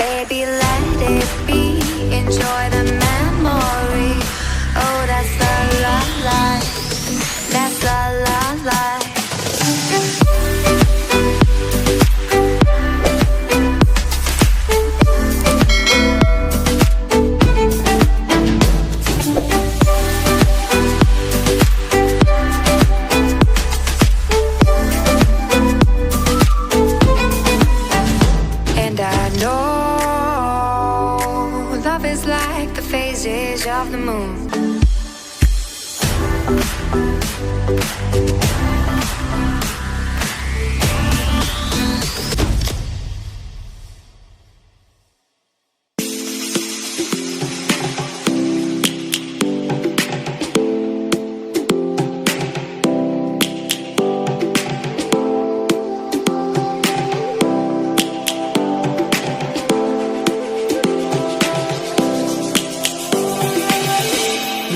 Baby, let it be. Enjoy the memory. Oh, that's the life. That's the life. Of the moon.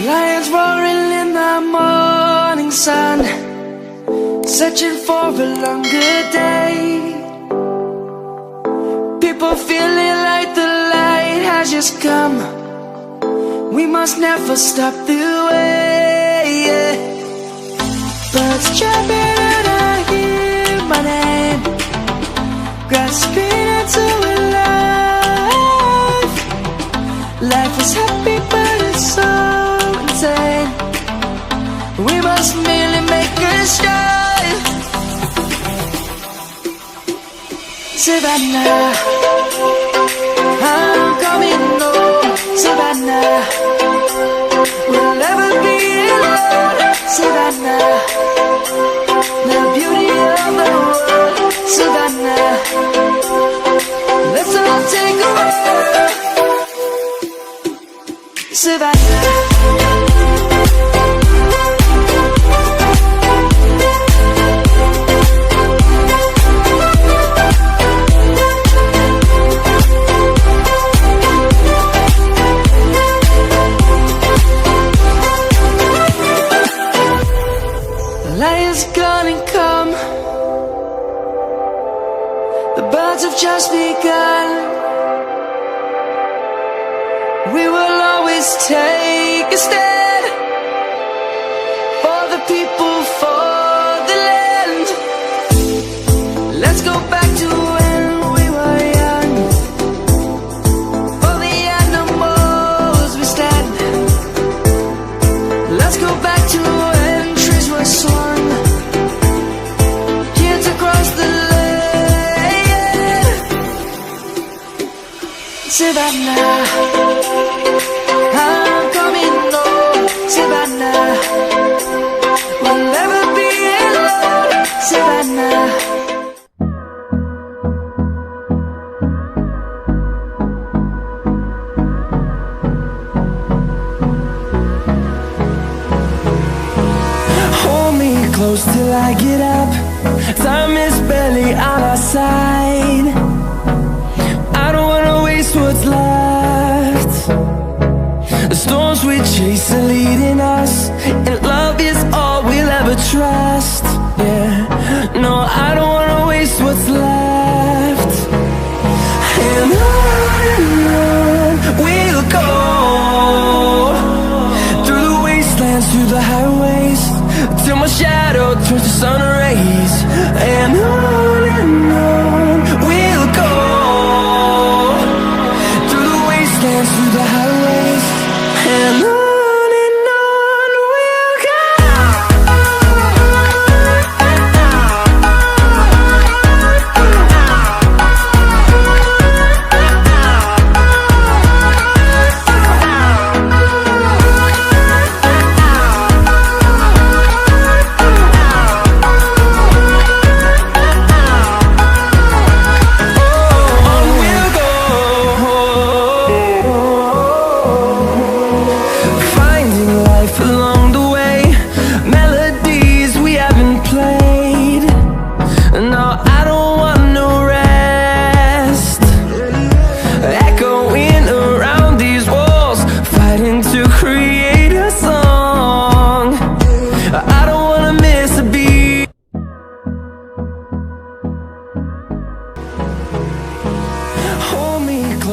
Lions roaring in the morning sun, searching for a longer day. People feeling like the light has just come. We must never stop the way. Birds chirping and I hear my name, grasping into a life. Life is happy but it's so insane. We must merely make a start. Savannah, I'm coming home. Savannah, we'll never be alone. Savannah, the beauty of the world. Savannah, let's all take a walk. Savannah. Lion's gonna come. The birds have just begun. We will always take a stand for the people, for the land. Let's go back to when we were young. For the animals we stand. Let's go back to when trees were swung, kids across the land. Savannah, I'm coming home. Savannah, we'll never be alone. Savannah. Hold me close till I get up. Time is barely on our side. I don't wanna waste what's left. The storms we chase are leading us, and love is all we'll ever trust. Yeah, no, I don't wanna waste what's left. And on we'll go, through the wastelands, through the highways, till my shadow turns to sun rays. And on we'll go, through the wastelands, through the highways, and on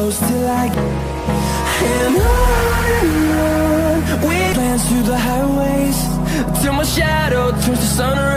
close till I and on we glance through the highways till my shadow turns to sun rays.